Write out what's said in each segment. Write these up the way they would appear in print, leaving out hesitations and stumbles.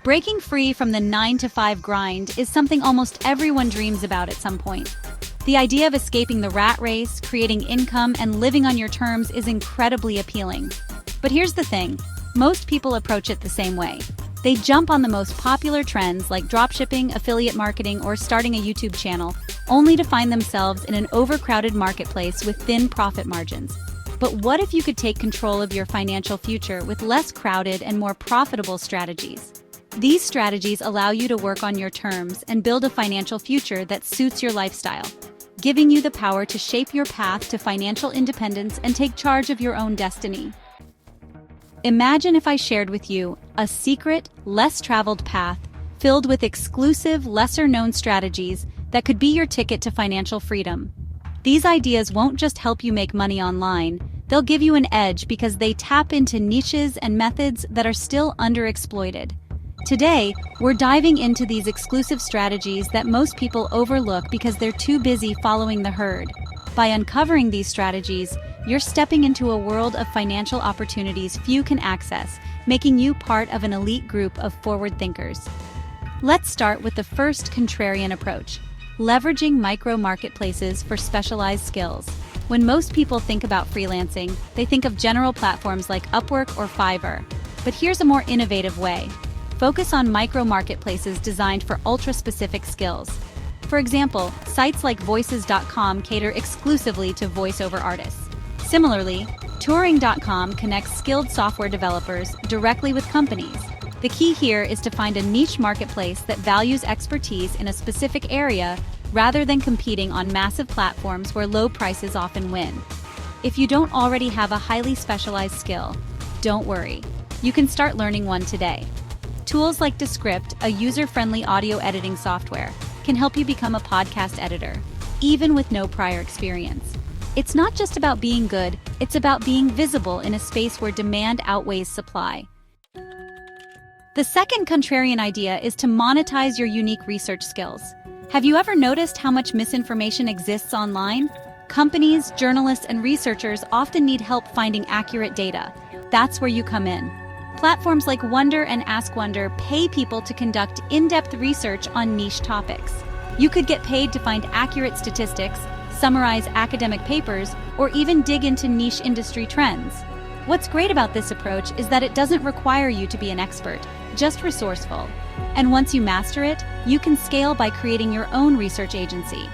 Breaking free from the 9-to-5 grind is something almost everyone dreams about at some point. The idea of escaping the rat race, creating income, and living on your terms is incredibly appealing. But here's the thing, most people approach it the same way. They jump on the most popular trends like dropshipping, affiliate marketing, or starting a YouTube channel, only to find themselves in an overcrowded marketplace with thin profit margins. But what if you could take control of your financial future with less crowded and more profitable strategies? These strategies allow you to work on your terms and build a financial future that suits your lifestyle, giving you the power to shape your path to financial independence and take charge of your own destiny. Imagine if I shared with you a secret, less traveled path filled with exclusive, lesser-known strategies that could be your ticket to financial freedom. These ideas won't just help you make money online, they'll give you an edge because they tap into niches and methods that are still underexploited. Today, we're diving into these exclusive strategies that most people overlook because they're too busy following the herd. By uncovering these strategies, you're stepping into a world of financial opportunities few can access, making you part of an elite group of forward thinkers. Let's start with the first contrarian approach, leveraging micro marketplaces for specialized skills. When most people think about freelancing, they think of general platforms like Upwork or Fiverr. But here's a more innovative way. Focus on micro marketplaces designed for ultra-specific skills. For example, sites like voices.com cater exclusively to voiceover artists. Similarly, touring.com connects skilled software developers directly with companies. The key here is to find a niche marketplace that values expertise in a specific area rather than competing on massive platforms where low prices often win. If you don't already have a highly specialized skill, don't worry. You can start learning one today. Tools like Descript, a user-friendly audio editing software, can help you become a podcast editor, even with no prior experience. It's not just about being good, it's about being visible in a space where demand outweighs supply. The second contrarian idea is to monetize your unique research skills. Have you ever noticed how much misinformation exists online? Companies, journalists, and researchers often need help finding accurate data. That's where you come in. Platforms like Wonder and Ask Wonder pay people to conduct in-depth research on niche topics. You could get paid to find accurate statistics, summarize academic papers, or even dig into niche industry trends. What's great about this approach is that it doesn't require you to be an expert, just resourceful. And once you master it, you can scale by creating your own research agency.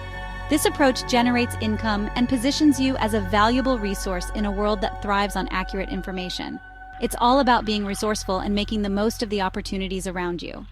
This approach generates income and positions you as a valuable resource in a world that thrives on accurate information. It's all about being resourceful and making the most of the opportunities around you.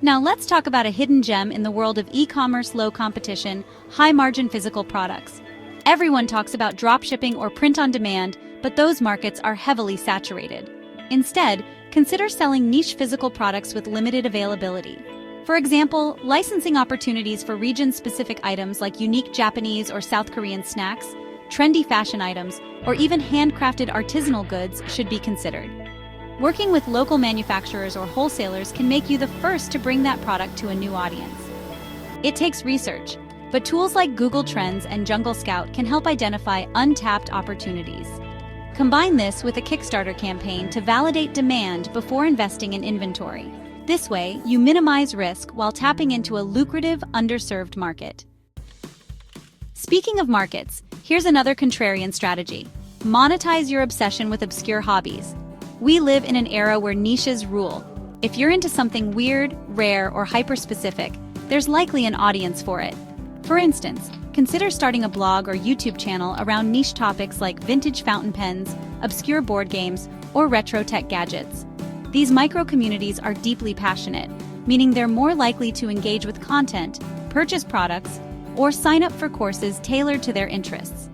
Now let's talk about a hidden gem in the world of e-commerce, low competition, high-margin physical products. Everyone talks about dropshipping or print on demand, but those markets are heavily saturated. Instead, consider selling niche physical products with limited availability. For example, licensing opportunities for region-specific items like unique Japanese or South Korean snacks, trendy fashion items, or even handcrafted artisanal goods should be considered. Working with local manufacturers or wholesalers can make you the first to bring that product to a new audience. It takes research, but tools like Google Trends and Jungle Scout can help identify untapped opportunities. Combine this with a Kickstarter campaign to validate demand before investing in inventory. This way, you minimize risk while tapping into a lucrative, underserved market. Speaking of markets, here's another contrarian strategy. Monetize your obsession with obscure hobbies. We live in an era where niches rule. If you're into something weird, rare, or hyper-specific, there's likely an audience for it. For instance, consider starting a blog or YouTube channel around niche topics like vintage fountain pens, obscure board games, or retro tech gadgets. These micro-communities are deeply passionate, meaning they're more likely to engage with content, purchase products, or sign up for courses tailored to their interests.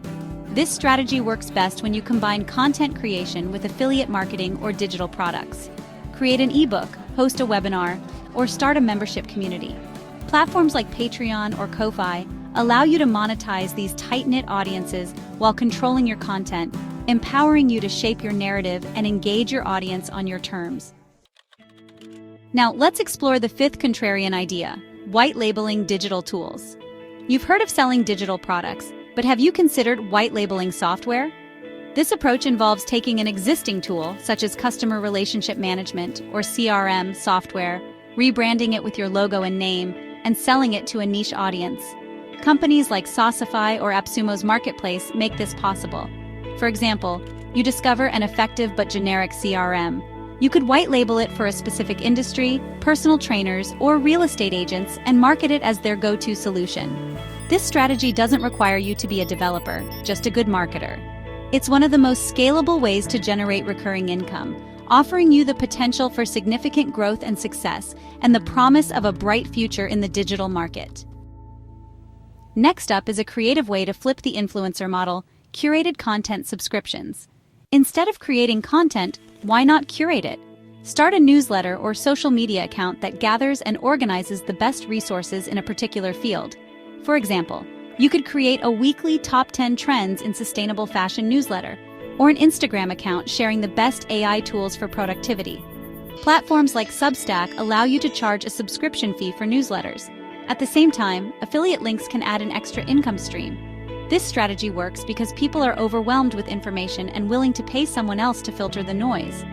This strategy works best when you combine content creation with affiliate marketing or digital products. Create an ebook, host a webinar, or start a membership community. Platforms like Patreon or Ko-Fi allow you to monetize these tight-knit audiences while controlling your content, empowering you to shape your narrative and engage your audience on your terms. Now, let's explore the fifth contrarian idea, white labeling digital tools. You've heard of selling digital products, but have you considered white labeling software? This approach involves taking an existing tool, such as customer relationship management or CRM software, rebranding it with your logo and name, and selling it to a niche audience. Companies like Saucify or AppSumo's marketplace make this possible. For example, you discover an effective but generic CRM. You could white label it for a specific industry, personal trainers, or real estate agents, and market it as their go-to solution. This strategy doesn't require you to be a developer, just a good marketer. It's one of the most scalable ways to generate recurring income, offering you the potential for significant growth and success, and the promise of a bright future in the digital market. Next up is a creative way to flip the influencer model: curated content subscriptions. Instead of creating content, why not curate it? Start a newsletter or social media account that gathers and organizes the best resources in a particular field. For example, you could create a weekly top 10 trends in sustainable fashion newsletter, or an Instagram account sharing the best AI tools for productivity. Platforms like Substack allow you to charge a subscription fee for newsletters. At the same time, affiliate links can add an extra income stream. This strategy works because people are overwhelmed with information and willing to pay someone else to filter the noise.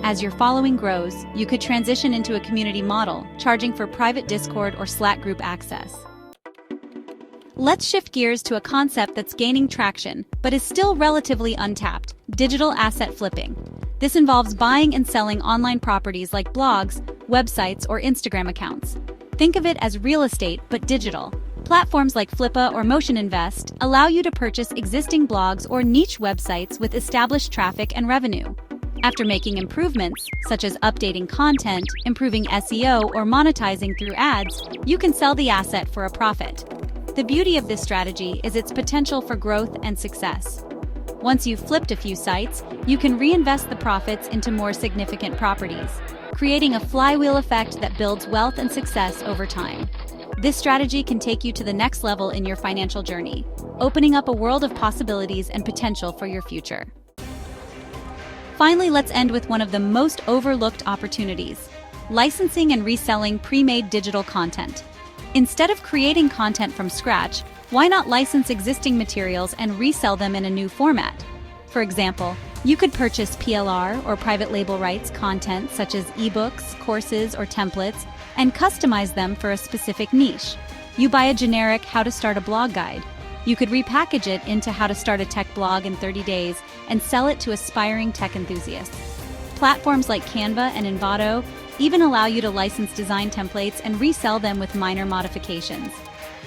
As your following grows, you could transition into a community model, charging for private Discord or Slack group access. Let's shift gears to a concept that's gaining traction, but is still relatively untapped: digital asset flipping. This involves buying and selling online properties like blogs, websites, or Instagram accounts. Think of it as real estate, but digital. Platforms like Flippa or Motion Invest allow you to purchase existing blogs or niche websites with established traffic and revenue. After making improvements, such as updating content, improving SEO, or monetizing through ads, you can sell the asset for a profit. The beauty of this strategy is its potential for growth and success. Once you've flipped a few sites, you can reinvest the profits into more significant properties, creating a flywheel effect that builds wealth and success over time. This strategy can take you to the next level in your financial journey, opening up a world of possibilities and potential for your future. Finally, let's end with one of the most overlooked opportunities: licensing and reselling pre-made digital content. Instead of creating content from scratch, why not license existing materials and resell them in a new format? For example, you could purchase PLR or private label rights content such as ebooks, courses, or templates, and customize them for a specific niche. You buy a generic How to Start a Blog guide. You could repackage it into How to Start a Tech Blog in 30 days and sell it to aspiring tech enthusiasts. Platforms like Canva and Envato even allow you to license design templates and resell them with minor modifications.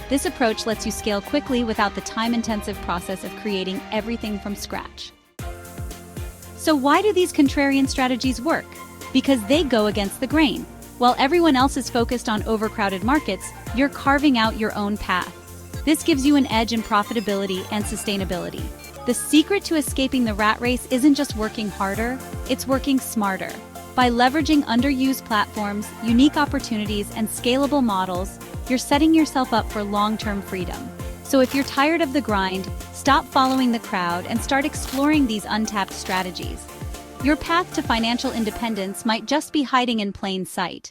This approach lets you scale quickly without the time-intensive process of creating everything from scratch. So why do these contrarian strategies work? Because they go against the grain. While everyone else is focused on overcrowded markets, you're carving out your own path. This gives you an edge in profitability and sustainability. The secret to escaping the rat race isn't just working harder, it's working smarter. By leveraging underused platforms, unique opportunities, and scalable models, you're setting yourself up for long-term freedom. So if you're tired of the grind, stop following the crowd and start exploring these untapped strategies. Your path to financial independence might just be hiding in plain sight.